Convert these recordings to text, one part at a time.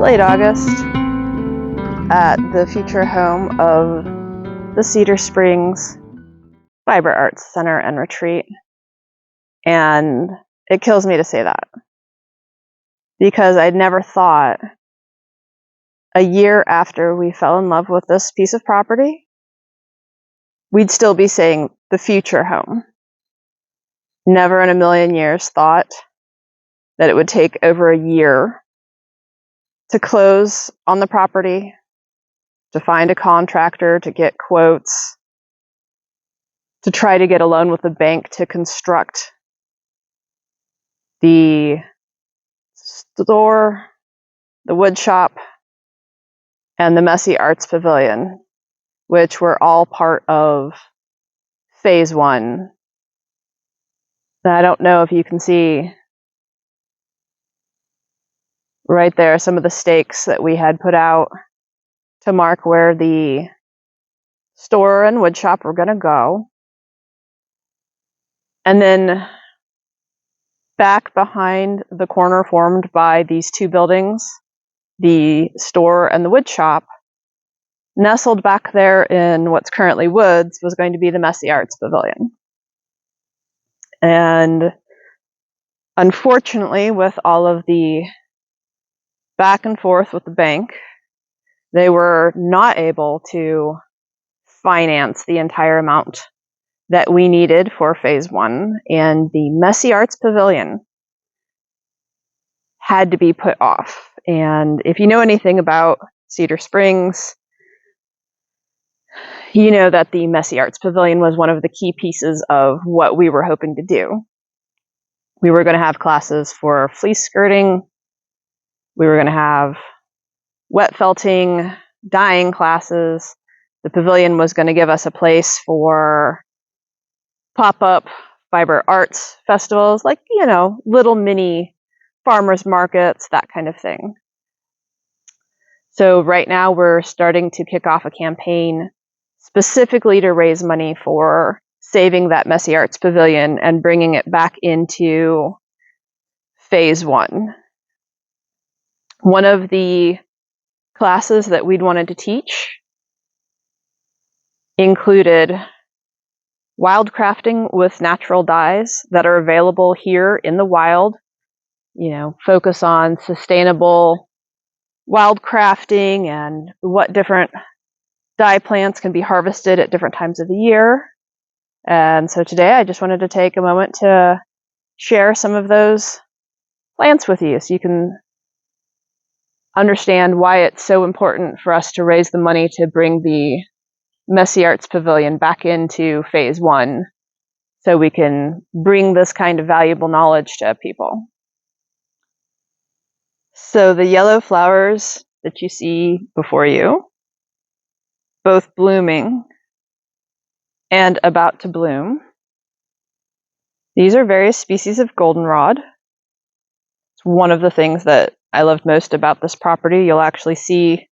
late August at the future home of the Cedar Springs Fiber Arts Center and Retreat. And it kills me to say that, because I'd never thought a year after we fell in love with this piece of property, we'd still be saying the future home. Never in a million years thought that it would take over a year to close on the property, to find a contractor, to get quotes, to try to get a loan with the bank to construct the store, the wood shop, and the Messy Arts Pavilion, which were all part of Phase One. I don't know if you can see right there some of the stakes that we had put out to mark where the store and wood shop were going to go. And then back behind the corner formed by these two buildings, the store and the wood shop, nestled back there in what's currently woods, was going to be the Messy Arts Pavilion. And unfortunately, with all of the back and forth with the bank, they were not able to finance the entire amount that we needed for Phase One, and the Messy Arts Pavilion had to be put off. And if you know anything about Cedar Springs, you know that the Messy Arts Pavilion was one of the key pieces of what we were hoping to do. We were going to have classes for fleece skirting. We were going to have wet felting, dyeing classes. The pavilion was going to give us a place for pop-up fiber arts festivals, like, little mini farmers markets, that kind of thing. So right now we're starting to kick off a campaign specifically to raise money for saving that Messy Arts Pavilion and bringing it back into Phase One. One of the classes that we'd wanted to teach included wildcrafting with natural dyes that are available here in the wild. Focus on sustainable wildcrafting and what different dye plants can be harvested at different times of the year. And so today I just wanted to take a moment to share some of those plants with you so you can understand why it's so important for us to raise the money to bring the Messy Arts Pavilion back into Phase One so we can bring this kind of valuable knowledge to people. So the yellow flowers that you see before you, both blooming and about to bloom, these are various species of goldenrod. It's one of the things that I loved most about this property. You'll actually see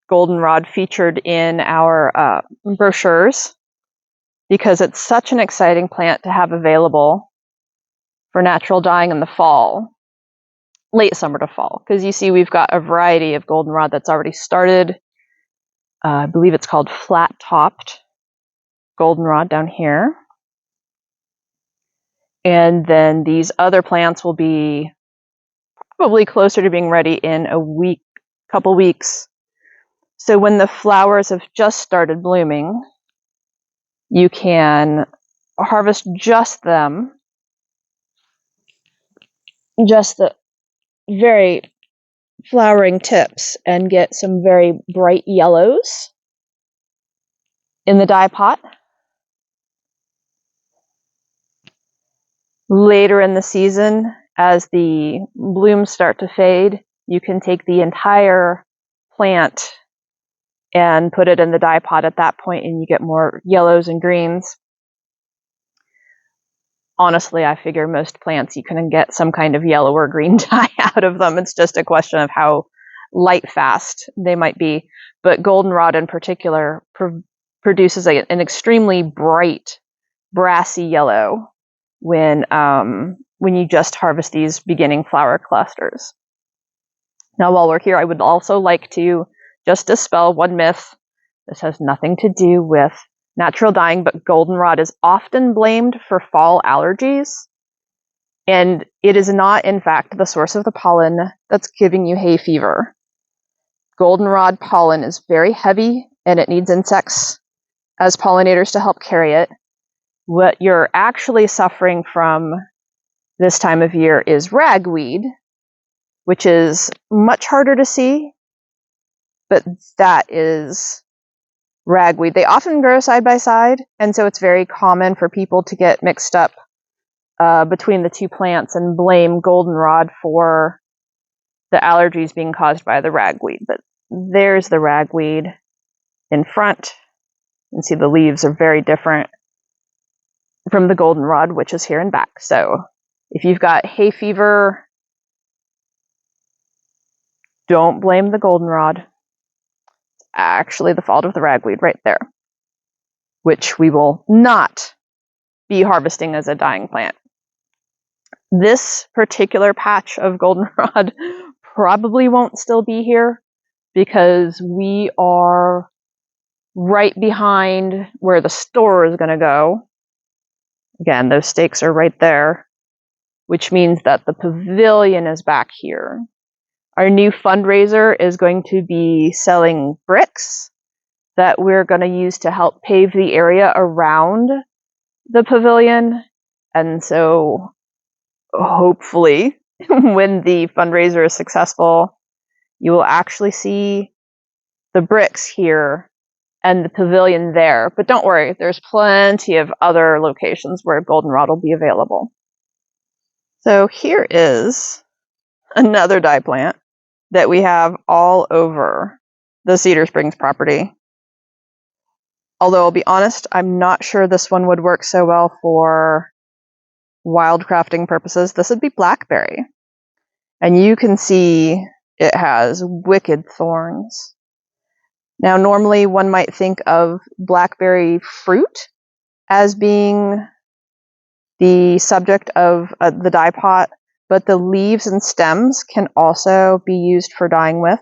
goldenrod featured in our brochures because it's such an exciting plant to have available for natural dyeing in the fall, late summer to fall. Because you see we've got a variety of goldenrod that's already started. I believe it's called flat-topped goldenrod down here. And then these other plants will be probably closer to being ready in couple weeks. So when the flowers have just started blooming, you can harvest just them, just the very flowering tips, and get some very bright yellows in the dye pot. Later in the season, as the blooms start to fade, you can take the entire plant and put it in the dye pot at that point, and you get more yellows and greens. Honestly, I figure most plants you can get some kind of yellow or green dye out of them. It's just a question of how light fast they might be. But goldenrod in particular produces an extremely bright, brassy yellow when you just harvest these beginning flower clusters. Now, while we're here, I would also like to just dispel one myth. This has nothing to do with natural dyeing, but goldenrod is often blamed for fall allergies. And it is not, in fact, the source of the pollen that's giving you hay fever. Goldenrod pollen is very heavy, and it needs insects as pollinators to help carry it. What you're actually suffering from this time of year is ragweed, which is much harder to see, but that is ragweed. They often grow side by side, and so it's very common for people to get mixed up between the two plants and blame goldenrod for the allergies being caused by the ragweed. But there's the ragweed in front. You can see the leaves are very different from the goldenrod, which is here in back. So if you've got hay fever, don't blame the goldenrod. It's actually the fault of the ragweed right there, which we will not be harvesting as a dyeing plant. This particular patch of goldenrod probably won't still be here because we are right behind where the store is going to go. Again, those stakes are right there, which means that the pavilion is back here. Our new fundraiser is going to be selling bricks that we're going to use to help pave the area around the pavilion. And so hopefully when the fundraiser is successful, you will actually see the bricks here and the pavilion there. But don't worry, there's plenty of other locations where goldenrod will be available. So here is another dye plant that we have all over the Cedar Springs property. Although I'll be honest, I'm not sure this one would work so well for wildcrafting purposes. This would be blackberry. And you can see it has wicked thorns. Now, normally one might think of blackberry fruit as being the subject of the dye pot, but the leaves and stems can also be used for dyeing with.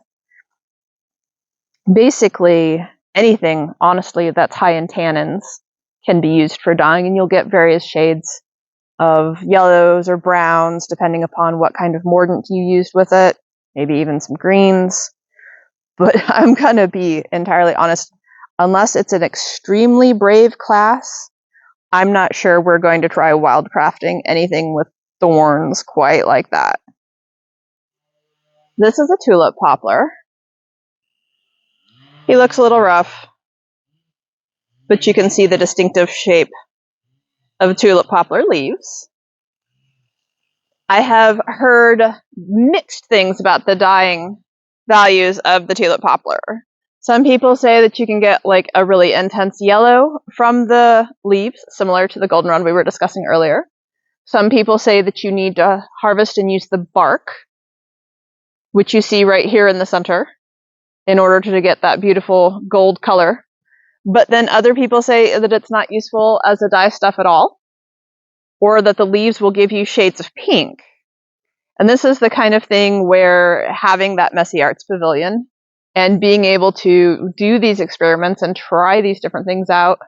Basically, anything, honestly, that's high in tannins can be used for dyeing, and you'll get various shades of yellows or browns, depending upon what kind of mordant you used with it, maybe even some greens. But I'm going to be entirely honest, unless it's an extremely brave class, I'm not sure we're going to try wildcrafting anything with thorns quite like that. This is a tulip poplar. He looks a little rough, but you can see the distinctive shape of tulip poplar leaves. I have heard mixed things about the dyeing values of the tulip poplar. Some people say that you can get like a really intense yellow from the leaves, similar to the goldenrod we were discussing earlier. Some people say that you need to harvest and use the bark, which you see right here in the center, in order to get that beautiful gold color. But then other people say that it's not useful as a dye stuff at all, or that the leaves will give you shades of pink. And this is the kind of thing where having that Messy Arts Pavilion and being able to do these experiments and try these different things out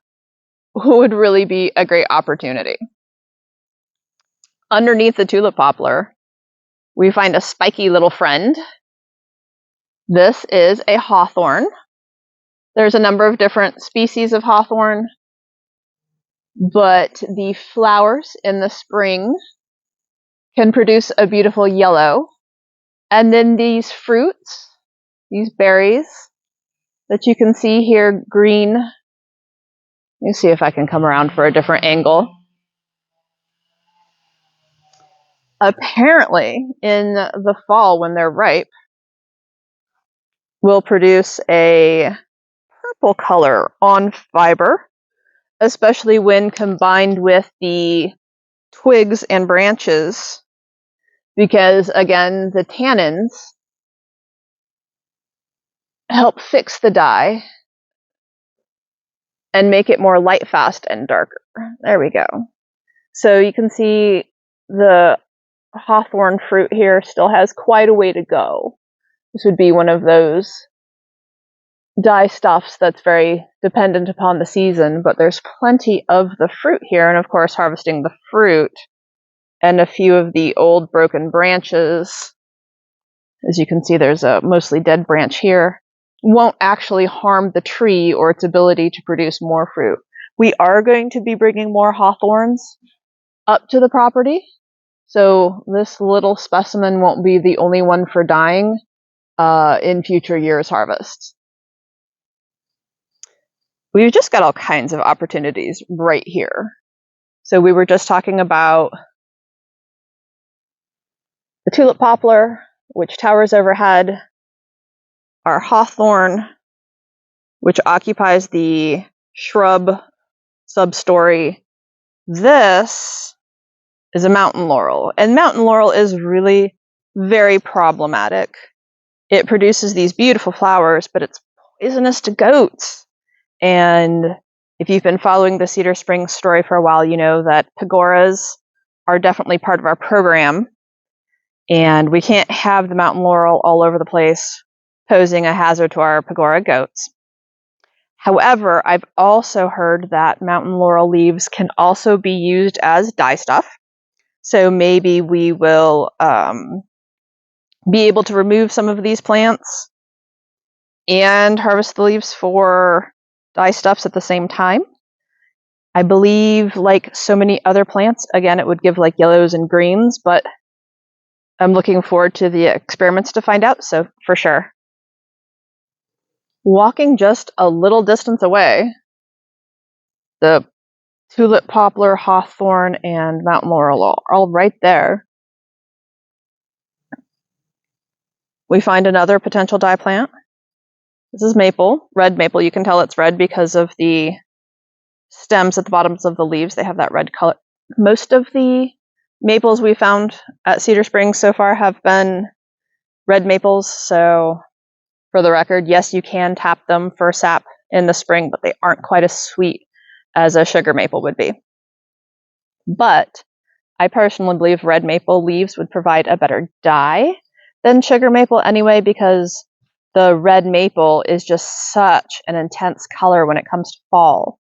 would really be a great opportunity. Underneath the tulip poplar, we find a spiky little friend. This is a hawthorn. There's a number of different species of hawthorn, but the flowers in the spring can produce a beautiful yellow. And then these fruits, these berries that you can see here, green. Let me see if I can come around for a different angle. Apparently, in the fall when they're ripe, will produce a purple color on fiber, especially when combined with the twigs and branches, because again, the tannins help fix the dye and make it more light fast and darker. There we go. So you can see the hawthorn fruit here still has quite a way to go This would be one of those dye stuffs that's very dependent upon the season, but there's plenty of the fruit here, and of course harvesting the fruit and a few of the old broken branches. As you can see, there's a mostly dead branch here. Won't actually harm the tree or its ability to produce more fruit. We are going to be bringing more hawthorns up to the property, so this little specimen won't be the only one for dyeing in future years' harvests. We've just got all kinds of opportunities right here. So we were just talking about the tulip poplar, which towers overhead, our hawthorn, which occupies the shrub substory. This is a mountain laurel, and mountain laurel is really very problematic. It produces these beautiful flowers, but it's poisonous to goats. And if you've been following the Cedar Springs story for a while, you know that pagoras are definitely part of our program, and we can't have the mountain laurel all over the place posing a hazard to our pagora goats. However, I've also heard that mountain laurel leaves can also be used as dye stuff. So maybe we will be able to remove some of these plants and harvest the leaves for dye stuffs at the same time. I believe, like so many other plants, again, it would give like yellows and greens, but I'm looking forward to the experiments to find out, so for sure. Walking just a little distance away, the tulip poplar, hawthorn, and mountain laurel are all right there. We find another potential dye plant. This is maple, red maple. You can tell it's red because of the stems at the bottoms of the leaves. They have that red color. Most of the maples we found at Cedar Springs so far have been red maples, so for the record, yes, you can tap them for sap in the spring, but they aren't quite as sweet as a sugar maple would be. But I personally believe red maple leaves would provide a better dye than sugar maple anyway, because the red maple is just such an intense color when it comes to fall.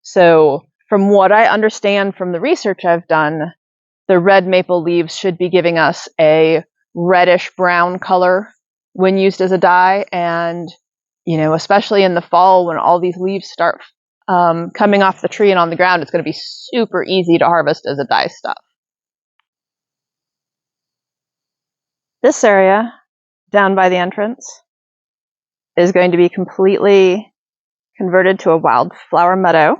So from what I understand from the research I've done, the red maple leaves should be giving us a reddish brown color when used as a dye. And, you know, especially in the fall when all these leaves start coming off the tree and on the ground, it's going to be super easy to harvest as a dye stuff. This area down by the entrance is going to be completely converted to a wildflower meadow.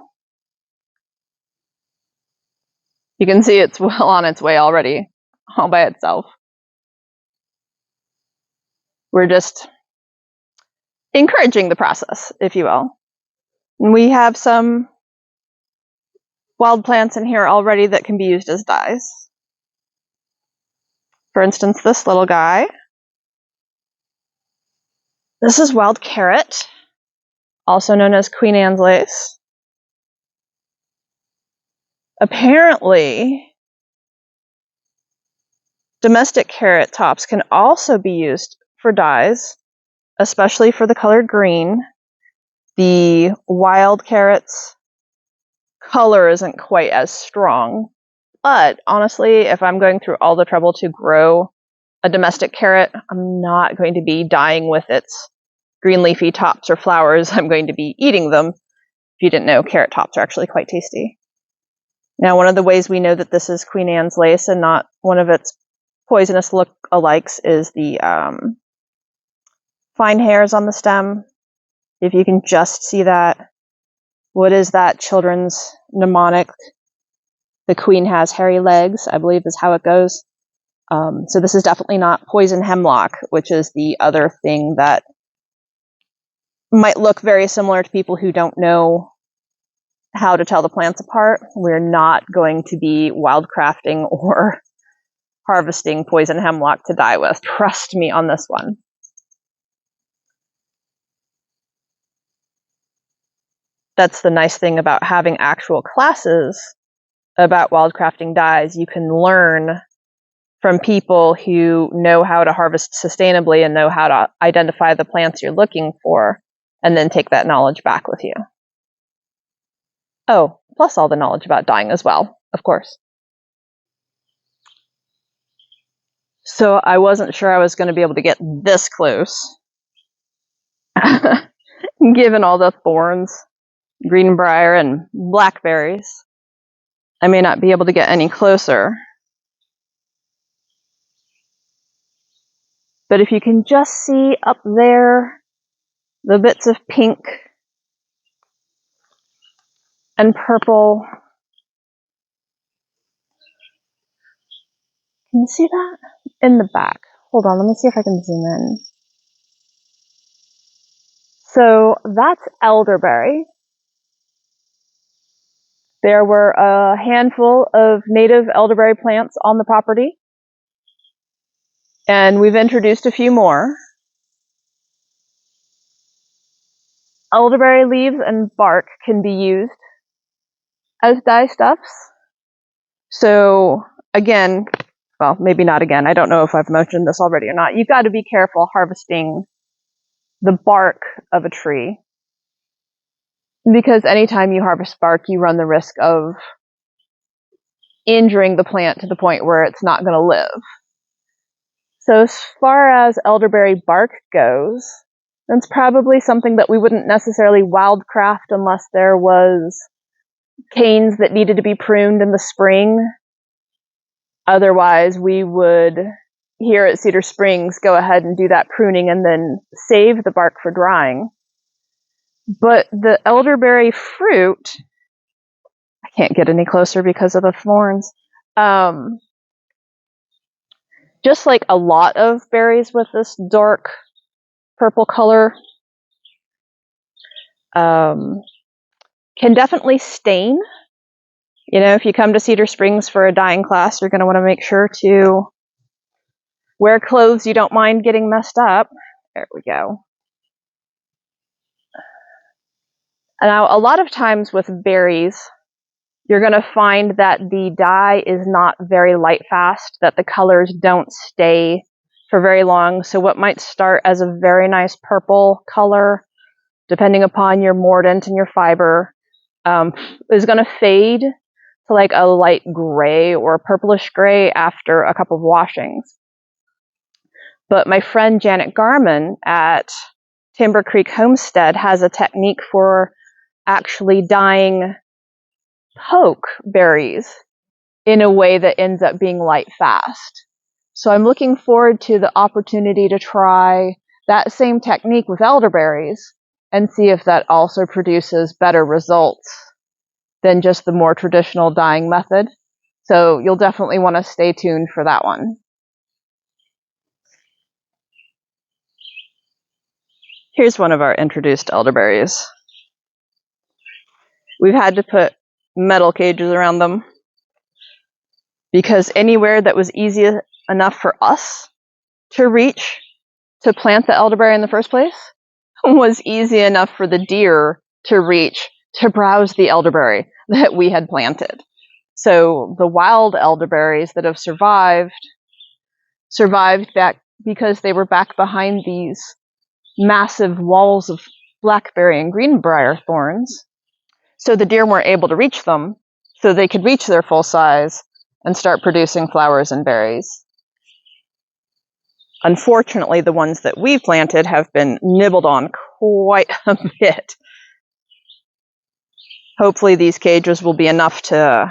You can see it's well on its way already, all by itself. We're just encouraging the process, if you will. And we have some wild plants in here already that can be used as dyes. For instance, this little guy. This is wild carrot, also known as Queen Anne's lace. Apparently, domestic carrot tops can also be used for dyes, especially for the color green. The wild carrot's color isn't quite as strong, but honestly, if I'm going through all the trouble to grow a domestic carrot, I'm not going to be dyeing with its green leafy tops or flowers. I'm going to be eating them. If you didn't know, carrot tops are actually quite tasty. Now, one of the ways we know that this is Queen Anne's lace and not one of its poisonous look-alikes is the fine hairs on the stem. If you can just see that. What is that children's mnemonic? The queen has hairy legs, I believe is how it goes. So this is definitely not poison hemlock, which is the other thing that might look very similar to people who don't know how to tell the plants apart. We're not going to be wildcrafting or harvesting poison hemlock to dye with. Trust me on this one. That's the nice thing about having actual classes about wildcrafting dyes. You can learn from people who know how to harvest sustainably and know how to identify the plants you're looking for, and then take that knowledge back with you. Oh, plus all the knowledge about dyeing as well, of course. So I wasn't sure I was going to be able to get this close, given all the thorns, greenbrier, and blackberries. I may not be able to get any closer. But if you can just see up there, the bits of pink and purple. Can you see that? In the back. Hold on, let me see if I can zoom in. So that's elderberry. There were a handful of native elderberry plants on the property, and we've introduced a few more. Elderberry leaves and bark can be used as dye stuffs. So again, well, maybe not again, I don't know if I've mentioned this already or not, you've got to be careful harvesting the bark of a tree, because anytime you harvest bark, you run the risk of injuring the plant to the point where it's not going to live. So as far as elderberry bark goes, that's probably something that we wouldn't necessarily wildcraft unless there was canes that needed to be pruned in the spring. Otherwise, we would, here at Cedar Springs, go ahead and do that pruning and then save the bark for drying. But the elderberry fruit, I can't get any closer because of the thorns. Just like a lot of berries with this dark purple color, can definitely stain. You know, if you come to Cedar Springs for a dyeing class, you're going to want to make sure to wear clothes you don't mind getting messed up. There we go. Now, a lot of times with berries, you're going to find that the dye is not very light fast, that the colors don't stay for very long. So what might start as a very nice purple color, depending upon your mordant and your fiber, is going to fade to like a light gray or purplish gray after a couple of washings. But my friend Janet Garman at Timber Creek Homestead has a technique for actually dyeing poke berries in a way that ends up being light fast. So I'm looking forward to the opportunity to try that same technique with elderberries and see if that also produces better results than just the more traditional dyeing method. So you'll definitely want to stay tuned for that one. Here's one of our introduced elderberries. We've had to put metal cages around them because anywhere that was easy enough for us to reach to plant the elderberry in the first place was easy enough for the deer to reach to browse the elderberry that we had planted. So the wild elderberries that have survived back because they were back behind these massive walls of blackberry and greenbrier thorns. So the deer weren't able to reach them, so they could reach their full size and start producing flowers and berries. Unfortunately, the ones that we've planted have been nibbled on quite a bit. Hopefully these cages will be enough to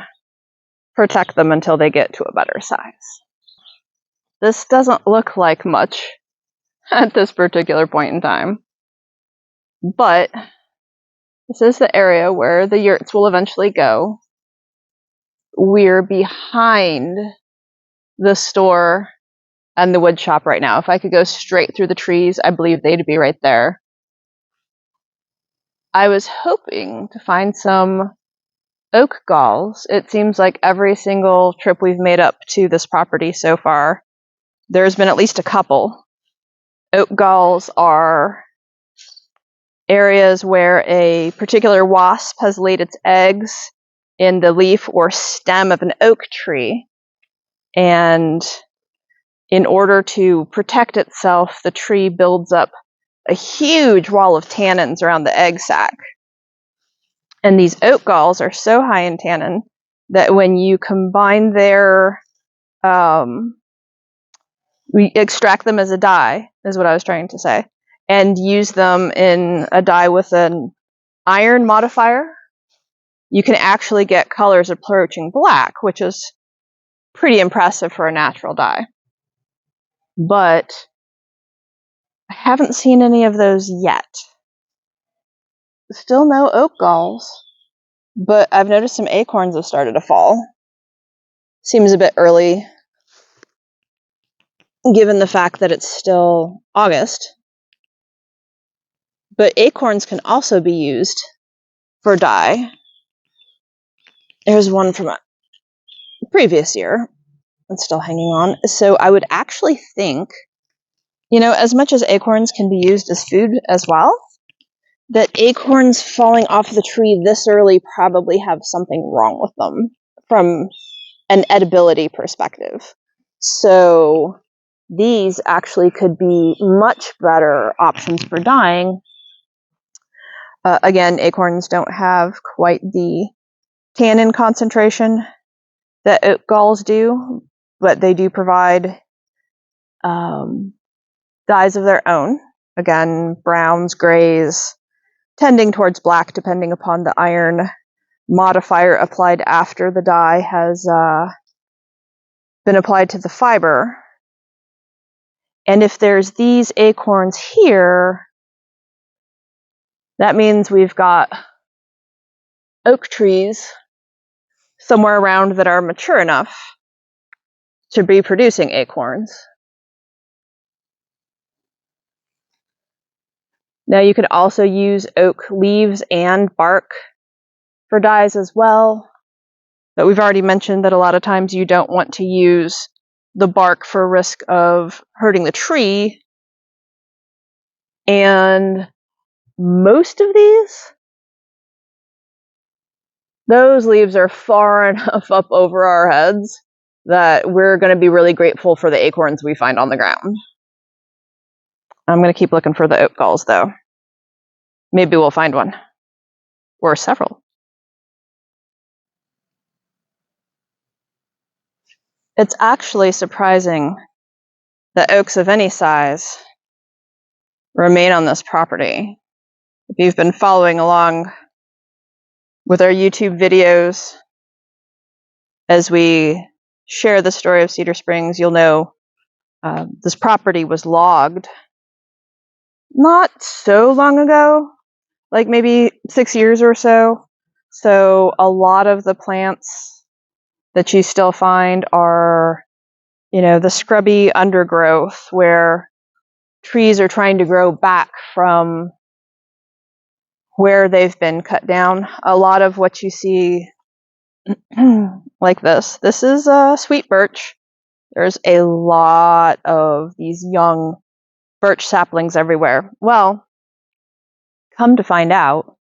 protect them until they get to a better size. This doesn't look like much at this particular point in time, but this is the area where the yurts will eventually go. We're behind the store and the wood shop right now. If I could go straight through the trees, I believe they'd be right there. I was hoping to find some oak galls. It seems like every single trip we've made up to this property so far, there's been at least a couple. Oak galls are areas where a particular wasp has laid its eggs in the leaf or stem of an oak tree, and in order to protect itself, the tree builds up a huge wall of tannins around the egg sac. And these oak galls are so high in tannin that when you combine their, we extract them as a dye, is what I was trying to say, and use them in a dye with an iron modifier, you can actually get colors approaching black, which is pretty impressive for a natural dye. But I haven't seen any of those yet. Still no oak galls, but I've noticed some acorns have started to fall. Seems a bit early, given the fact that it's still August. But acorns can also be used for dye. There's one from a previous year that's still hanging on. So I would actually think, as much as acorns can be used as food as well, that acorns falling off the tree this early probably have something wrong with them from an edibility perspective. So these actually could be much better options for dyeing. Again, acorns don't have quite the tannin concentration that oak galls do, but they do provide dyes of their own. Again, browns, grays, tending towards black depending upon the iron modifier applied after the dye has been applied to the fiber. And if there's these acorns here, that means we've got oak trees somewhere around that are mature enough to be producing acorns. Now you could also use oak leaves and bark for dyes as well, but we've already mentioned that a lot of times you don't want to use the bark for risk of hurting the tree, and most of those leaves are far enough up over our heads that we're going to be really grateful for the acorns we find on the ground. I'm going to keep looking for the oak galls, though. Maybe we'll find one. Or several. It's actually surprising that oaks of any size remain on this property. If you've been following along with our YouTube videos as we share the story of Cedar Springs, you'll know this property was logged not so long ago, like maybe 6 years or so. So a lot of the plants that you still find are, the scrubby undergrowth where trees are trying to grow back from where they've been cut down. A lot of what you see like this is sweet birch. There's a lot of these young birch saplings everywhere. Well, come to find out,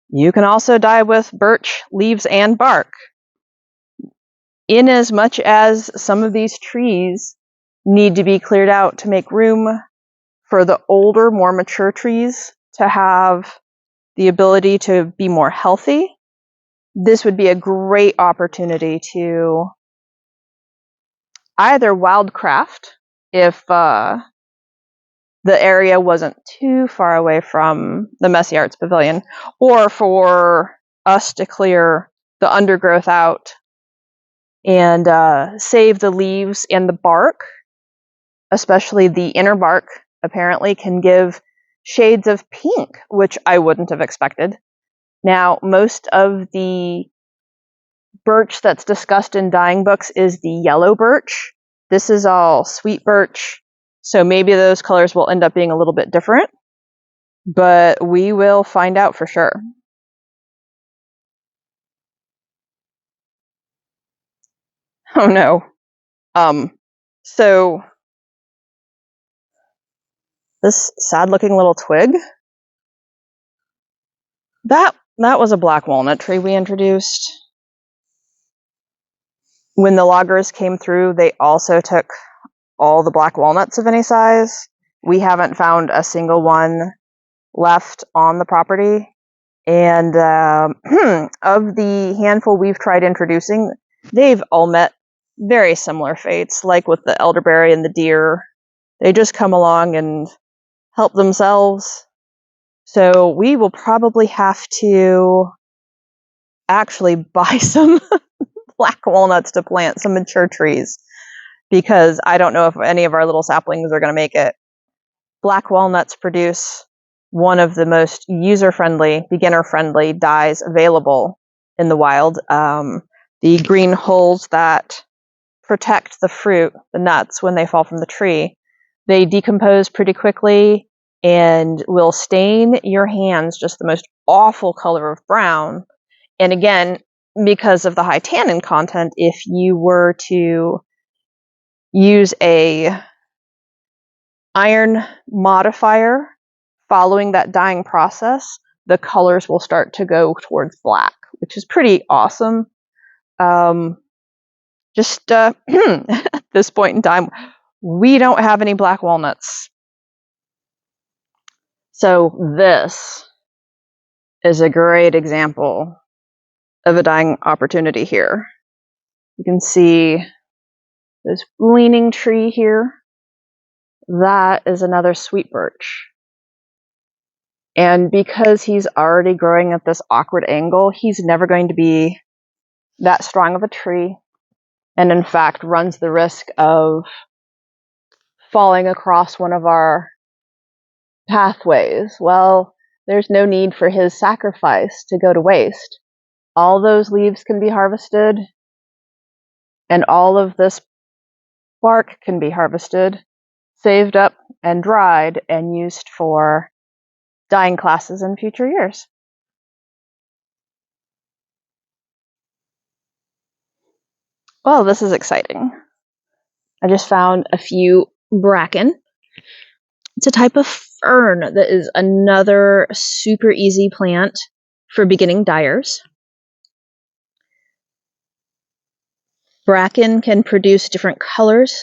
you can also dye with birch leaves and bark. In as much as some of these trees need to be cleared out to make room for the older, more mature trees to have the ability to be more healthy, this would be a great opportunity to either wildcraft if the area wasn't too far away from the Messy Arts Pavilion, or for us to clear the undergrowth out and save the leaves and the bark, especially the inner bark, apparently can give shades of pink, which I wouldn't have expected. Now, most of the birch that's discussed in dyeing books is the yellow birch. This is all sweet birch, so maybe those colors will end up being a little bit different, but we will find out for sure. Oh no. So this sad looking little twig, that was a black walnut tree we introduced. When the loggers came through, they also took all the black walnuts of any size. We haven't found a single one left on the property. And of the handful we've tried introducing, they've all met very similar fates, like with the elderberry and the deer. They just come along and help themselves. So we will probably have to actually buy some black walnuts to plant, some mature trees, because I don't know if any of our little saplings are going to make it. Black walnuts produce one of the most user-friendly, beginner-friendly dyes available in the wild. The green hulls that protect the fruit, the nuts, when they fall from the tree, they decompose pretty quickly and will stain your hands just the most awful color of brown. And again, because of the high tannin content, if you were to use a iron modifier following that dyeing process, the colors will start to go towards black, which is pretty awesome. Just at this point in time, we don't have any black walnuts. So this is a great example of a dyeing opportunity here. You can see this leaning tree here. That is another sweet birch. And because he's already growing at this awkward angle, he's never going to be that strong of a tree, and in fact runs the risk of falling across one of our pathways. Well, there's no need for his sacrifice to go to waste. All those leaves can be harvested, and all of this bark can be harvested, saved up, and dried, and used for dyeing classes in future years. Well, this is exciting. I just found a few bracken. It's a type of fern that is another super easy plant for beginning dyers. Bracken can produce different colors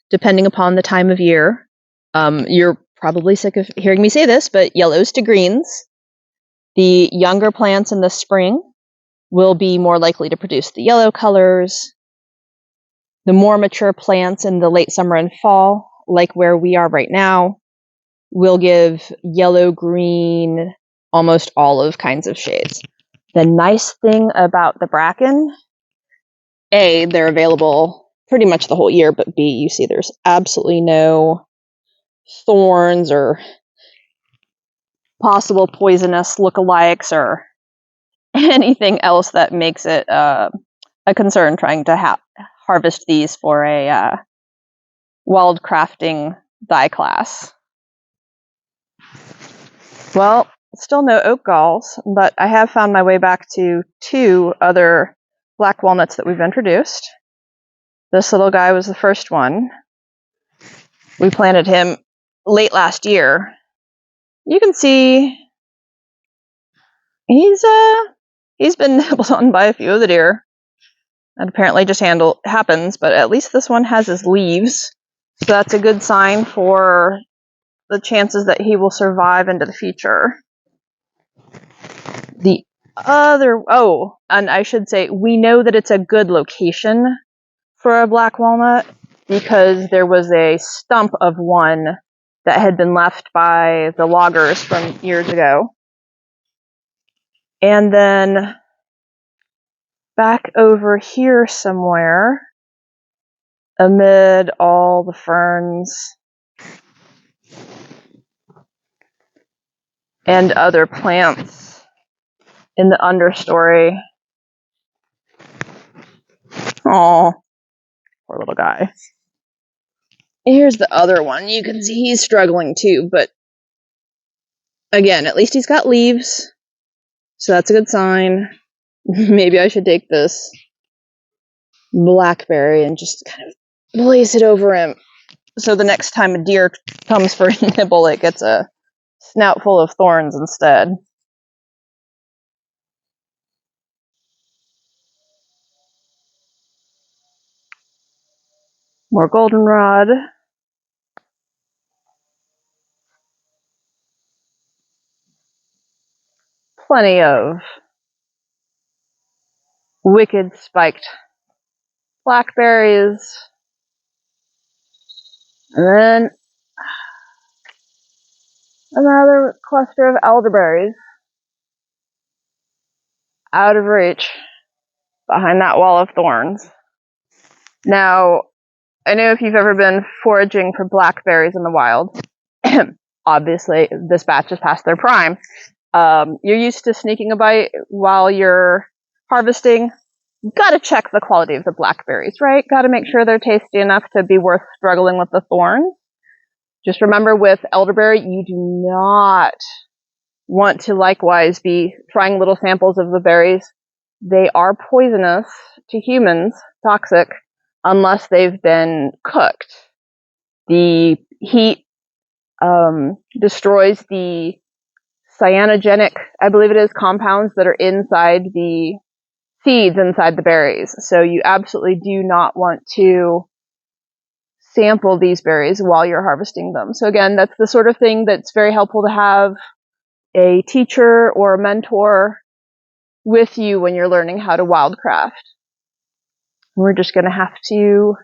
depending upon the time of year. You're probably sick of hearing me say this, but yellows to greens. The younger plants in the spring will be more likely to produce the yellow colors. The more mature plants in the late summer and fall, like where we are right now, will give yellow, green, almost olive kinds of shades. The nice thing about the bracken, A, they're available pretty much the whole year, but B, you see there's absolutely no thorns or possible poisonous lookalikes or anything else that makes it a concern trying to harvest these for a wildcrafting dye class. Well, still no oak galls, but I have found my way back to 2 other black walnuts that we've introduced. This little guy was the first one. We planted him late last year. You can see he's been nibbled on by a few of the deer. That apparently just happens, but at least this one has his leaves. So that's a good sign for the chances that he will survive into the future. The other, and I should say, we know that it's a good location for a black walnut because there was a stump of one that had been left by the loggers from years ago. And then back over here somewhere, amid all the ferns and other plants in the understory. Oh, poor little guy. Here's the other one. You can see he's struggling too, but again, at least he's got leaves, so that's a good sign. Maybe I should take this blackberry and just kind of place it over him, so the next time a deer comes for a nibble, it gets a snout full of thorns instead. More goldenrod. Plenty of wicked spiked blackberries. And then another cluster of elderberries out of reach behind that wall of thorns. Now, I know if you've ever been foraging for blackberries in the wild, obviously this batch is past their prime. You're used to sneaking a bite while you're harvesting. Gotta check the quality of the blackberries, right? Gotta make sure they're tasty enough to be worth struggling with the thorns. Just remember with elderberry, you do not want to likewise be trying little samples of the berries. They are poisonous to humans, toxic, unless they've been cooked. The heat destroys the cyanogenic, I believe it is, compounds that are inside the seeds inside the berries. So you absolutely do not want to sample these berries while you're harvesting them. So again, that's the sort of thing that's very helpful to have a teacher or a mentor with you when you're learning how to wildcraft. We're just going to have to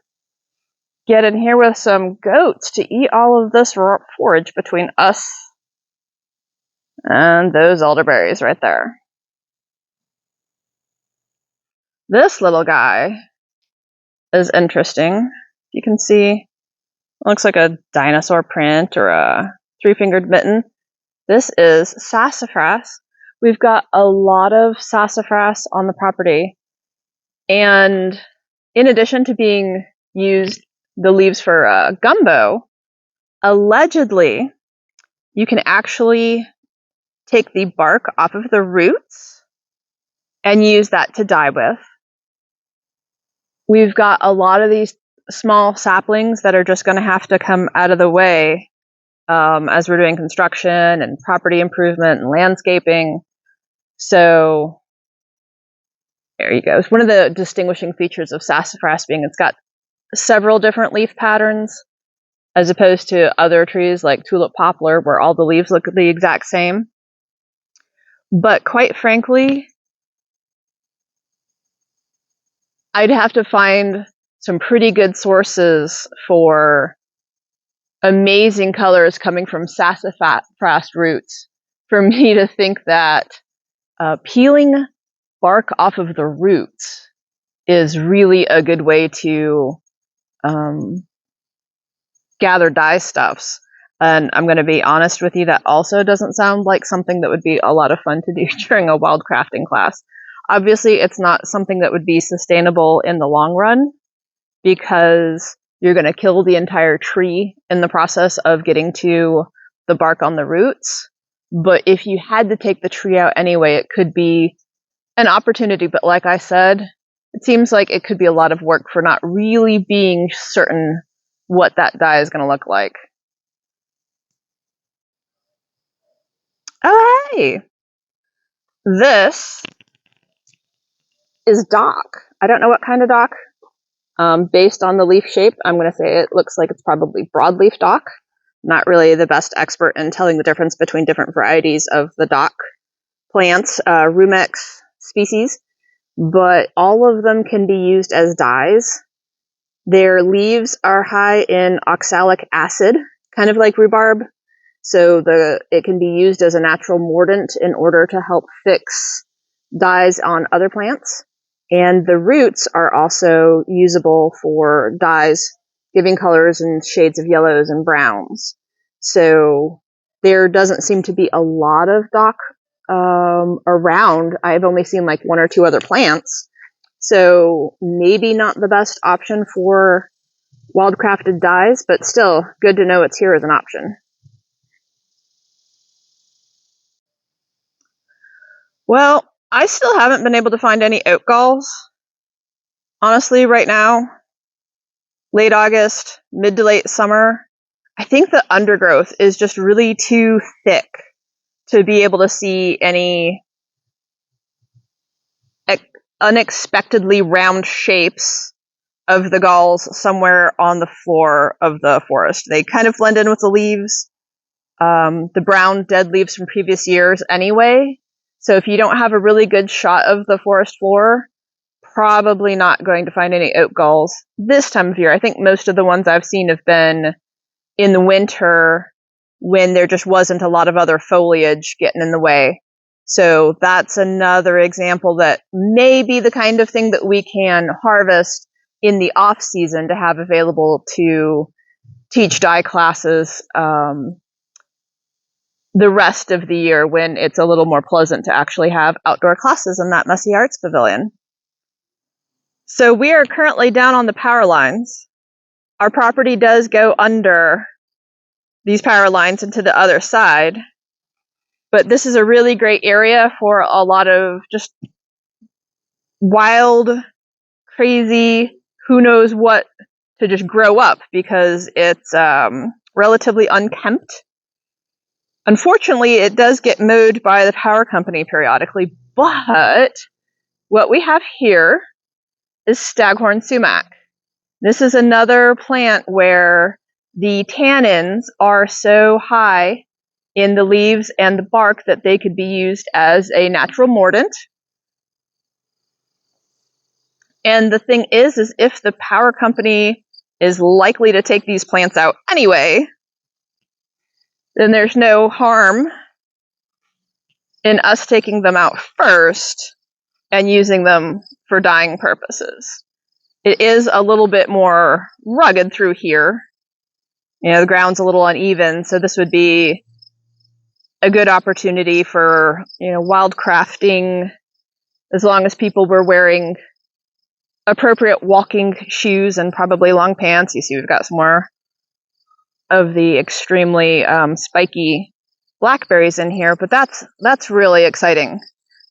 get in here with some goats to eat all of this forage between us and those elderberries right there. This little guy is interesting. You can see it looks like a dinosaur print or a three-fingered mitten. This is sassafras. We've got a lot of sassafras on the property. And in addition to being used, the leaves for gumbo, allegedly, you can actually take the bark off of the roots and use that to dye with. We've got a lot of these small saplings that are just going to have to come out of the way as we're doing construction and property improvement and landscaping. So there you go. It's one of the distinguishing features of sassafras being it's got several different leaf patterns as opposed to other trees like tulip poplar where all the leaves look the exact same. But quite frankly, I'd have to find some pretty good sources for amazing colors coming from sassafras roots for me to think that peeling bark off of the roots is really a good way to gather dye stuffs. And I'm going to be honest with you, that also doesn't sound like something that would be a lot of fun to do during a wild crafting class. Obviously, it's not something that would be sustainable in the long run because you're going to kill the entire tree in the process of getting to the bark on the roots. But if you had to take the tree out anyway, it could be an opportunity. But like I said, it seems like it could be a lot of work for not really being certain what that dye is going to look like. Oh, hey! This is dock. I don't know what kind of dock. Based on the leaf shape, I'm going to say it looks like it's probably broadleaf dock. Not really the best expert in telling the difference between different varieties of the dock plants, rumex species, but all of them can be used as dyes. Their leaves are high in oxalic acid, kind of like rhubarb, so it can be used as a natural mordant in order to help fix dyes on other plants. And the roots are also usable for dyes, giving colors and shades of yellows and browns. So there doesn't seem to be a lot of dock around. I've only seen like one or two other plants. So maybe not the best option for wildcrafted dyes, but still good to know it's here as an option. Well, I still haven't been able to find any oat galls. Honestly, right now, late August, mid to late summer, I think the undergrowth is just really too thick to be able to see any unexpectedly round shapes of the galls somewhere on the floor of the forest. They kind of blend in with the leaves, the brown dead leaves from previous years anyway. So if you don't have a really good shot of the forest floor, probably not going to find any oak galls this time of year. I think most of the ones I've seen have been in the winter when there just wasn't a lot of other foliage getting in the way. So that's another example that may be the kind of thing that we can harvest in the off season to have available to teach dye classes the rest of the year when it's a little more pleasant to actually have outdoor classes in that messy arts pavilion. So we are currently down on the power lines. Our property does go under these power lines into the other side, but this is a really great area for a lot of just wild, crazy, who knows what to just grow up because it's relatively unkempt. Unfortunately, it does get mowed by the power company periodically, but what we have here is staghorn sumac. This is another plant where the tannins are so high in the leaves and the bark that they could be used as a natural mordant. And the thing is if the power company is likely to take these plants out anyway, then there's no harm in us taking them out first and using them for dyeing purposes. It is a little bit more rugged through here. You know, the ground's a little uneven, so this would be a good opportunity for, wildcrafting, as long as people were wearing appropriate walking shoes and probably long pants. You see we've got some more of the extremely spiky blackberries in here, but that's really exciting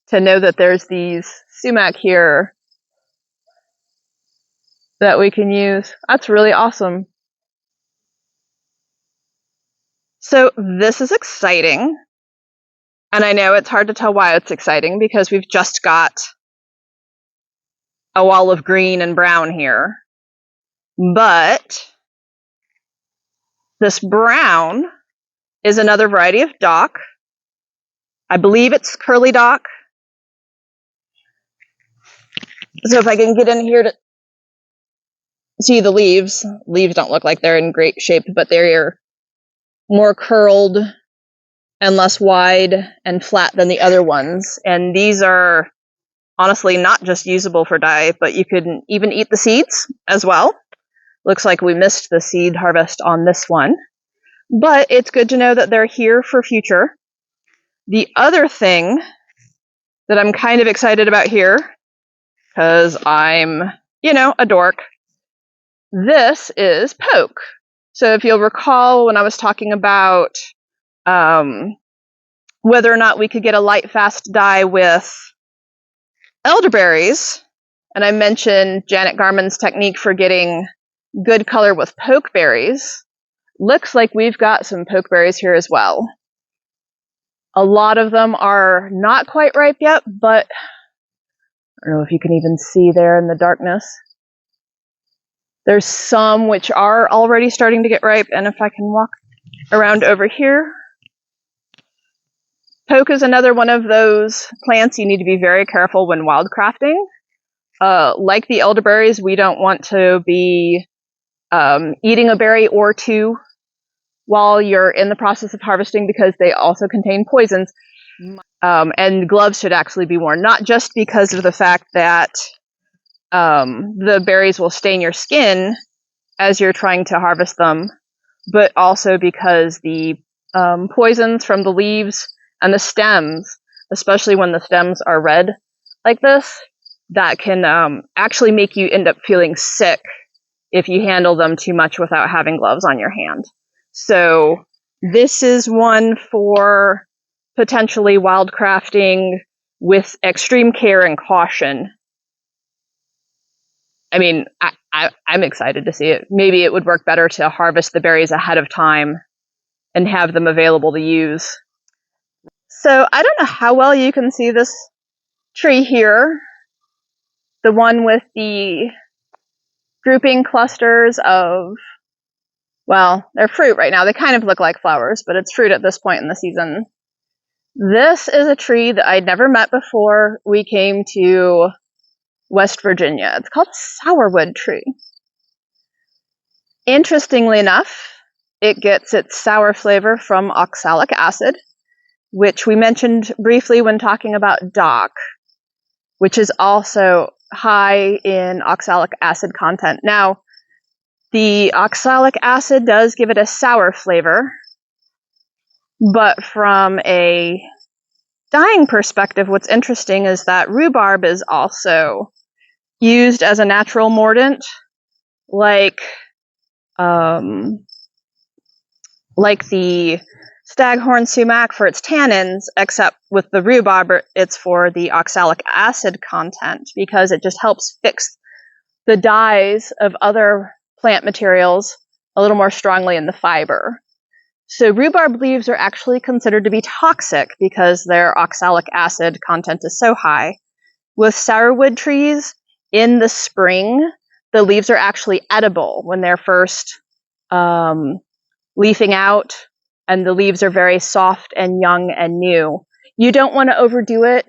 to know that there's these sumac here that we can use. That's really awesome. So this is exciting. And I know it's hard to tell why it's exciting because we've just got a wall of green and brown here. But this brown is another variety of dock. I believe it's curly dock. So if I can get in here to see the leaves don't look like they're in great shape, but they're more curled and less wide and flat than the other ones. And these are honestly not just usable for dye, but you could even eat the seeds as well. Looks like we missed the seed harvest on this one, but it's good to know that they're here for future. The other thing that I'm kind of excited about here, because I'm, a dork, this is poke. So if you'll recall when I was talking about whether or not we could get a light fast dye with elderberries, and I mentioned Janet Garman's technique for getting good color with pokeberries, looks like we've got some pokeberries here as well. A lot of them are not quite ripe yet, but I don't know if you can even see there in the darkness. There's some which are already starting to get ripe, and if I can walk around over here. Poke is another one of those plants you need to be very careful when wildcrafting. Like the elderberries, we don't want to be eating a berry or two while you're in the process of harvesting because they also contain poisons. And gloves should actually be worn, not just because of the fact that the berries will stain your skin as you're trying to harvest them, but also because the poisons from the leaves and the stems, especially when the stems are red like this, that can actually make you end up feeling sick if you handle them too much without having gloves on your hand. So this is one for potentially wildcrafting with extreme care and caution. I mean, I'm excited to see it. Maybe it would work better to harvest the berries ahead of time and have them available to use. So I don't know how well you can see this tree here, the one with the grouping clusters of, well, they're fruit right now. They kind of look like flowers, but it's fruit at this point in the season. This is a tree that I'd never met before we came to West Virginia. It's called a sourwood tree. Interestingly enough, it gets its sour flavor from oxalic acid, which we mentioned briefly when talking about dock, which is also high in oxalic acid content. Now, the oxalic acid does give it a sour flavor, but from a dyeing perspective, what's interesting is that rhubarb is also used as a natural mordant, like the staghorn sumac for its tannins, except with the rhubarb, it's for the oxalic acid content, because it just helps fix the dyes of other plant materials a little more strongly in the fiber. So rhubarb leaves are actually considered to be toxic because their oxalic acid content is so high. With sourwood trees, in the spring, the leaves are actually edible when they're first leafing out, and the leaves are very soft and young and new. You don't want to overdo it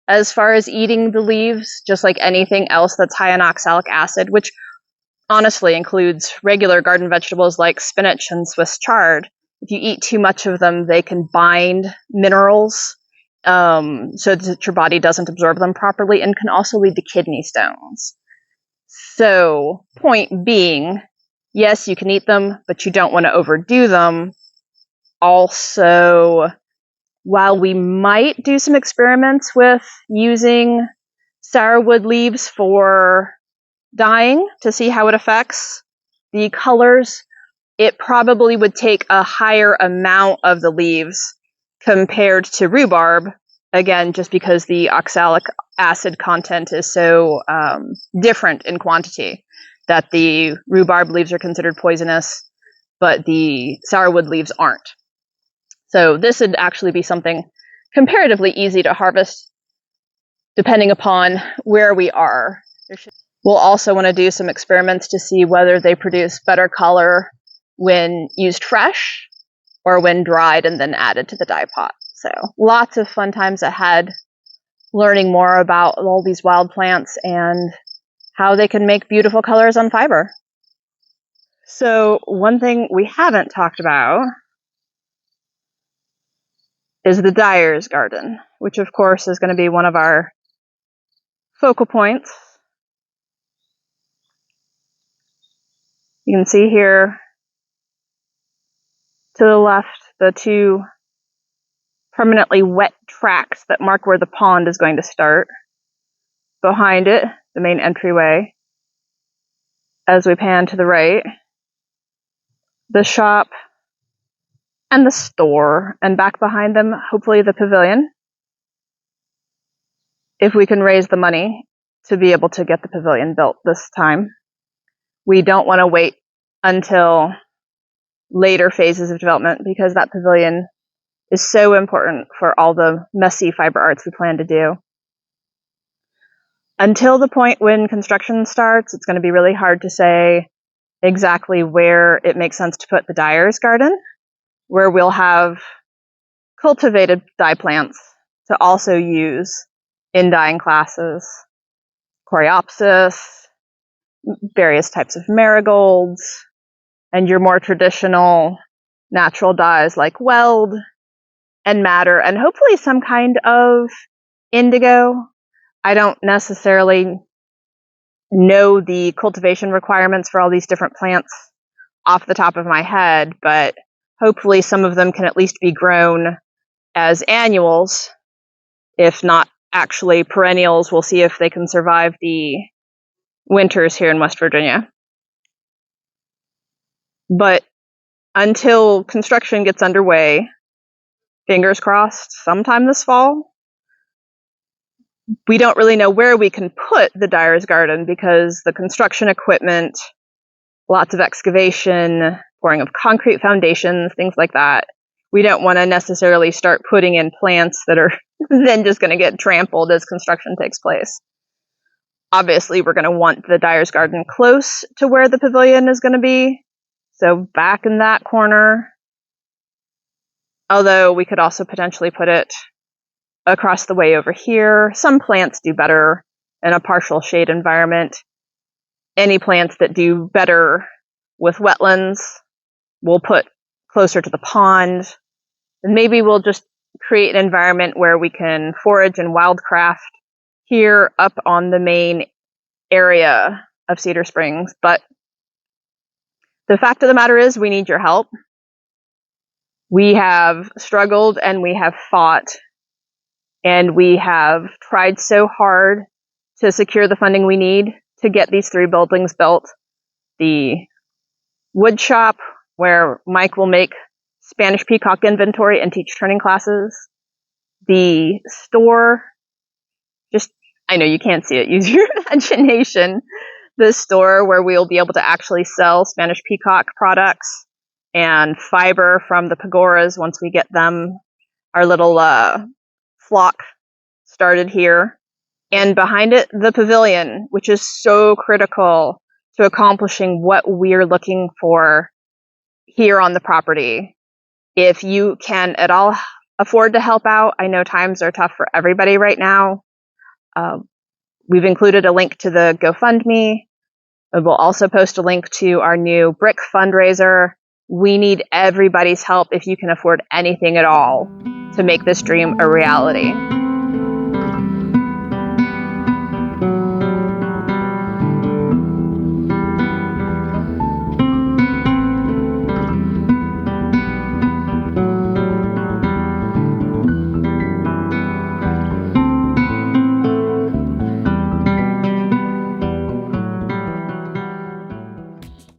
as far as eating the leaves, just like anything else that's high in oxalic acid, which honestly includes regular garden vegetables like spinach and Swiss chard. If you eat too much of them, they can bind minerals so that your body doesn't absorb them properly, and can also lead to kidney stones. So, point being, yes, you can eat them, but you don't want to overdo them. Also, while we might do some experiments with using sourwood leaves for dyeing to see how it affects the colors, it probably would take a higher amount of the leaves compared to rhubarb, again, just because the oxalic acid content is so different in quantity, that the rhubarb leaves are considered poisonous, but the sourwood leaves aren't. So this would actually be something comparatively easy to harvest, depending upon where we are. We'll also want to do some experiments to see whether they produce better color when used fresh or when dried and then added to the dye pot. So lots of fun times ahead, learning more about all these wild plants and how they can make beautiful colors on fiber. So one thing we haven't talked about is the dyer's garden, which of course is going to be one of our focal points. You can see here to the left the two permanently wet tracks that mark where the pond is going to start. Behind it, the main entryway. As we pan to the right, the shop and the store, and back behind them, hopefully the pavilion, if we can raise the money to be able to get the pavilion built this time. We don't want to wait until later phases of development, because that pavilion is so important for all the messy fiber arts we plan to do. Until the point when construction starts, it's going to be really hard to say exactly where it makes sense to put the dyer's garden, where we'll have cultivated dye plants to also use in dyeing classes. Coreopsis, various types of marigolds, and your more traditional natural dyes like weld and madder, and hopefully some kind of indigo. I don't necessarily know the cultivation requirements for all these different plants off the top of my head, but hopefully some of them can at least be grown as annuals, if not actually perennials. We'll see if they can survive the winters here in West Virginia. But until construction gets underway, fingers crossed, sometime this fall, we don't really know where we can put the dyer's garden, because the construction equipment, lots of excavation, pouring of concrete foundations, things like that. We don't want to necessarily start putting in plants that are then just going to get trampled as construction takes place. Obviously, we're going to want the Dyer's Garden close to where the pavilion is going to be. So back in that corner. Although we could also potentially put it across the way over here. Some plants do better in a partial shade environment. Any plants that do better with wetlands, we'll put closer to the pond. And maybe we'll just create an environment where we can forage and wildcraft here up on the main area of Cedar Springs. But the fact of the matter is, we need your help. We have struggled and we have fought, and we have tried so hard to secure the funding we need to get these 3 buildings built. The woodshop, where Mike will make Spanish peacock inventory and teach turning classes. The store, I know you can't see it, use your imagination. The store where we'll be able to actually sell Spanish peacock products and fiber from the pagoras once we get them, our little flock started here. And behind it, the pavilion, which is so critical to accomplishing what we're looking for here on the property. If you can at all afford to help out, I know times are tough for everybody right now. We've included a link to the GoFundMe. We'll also post a link to our new brick fundraiser. We need everybody's help if you can afford anything at all to make this dream a reality.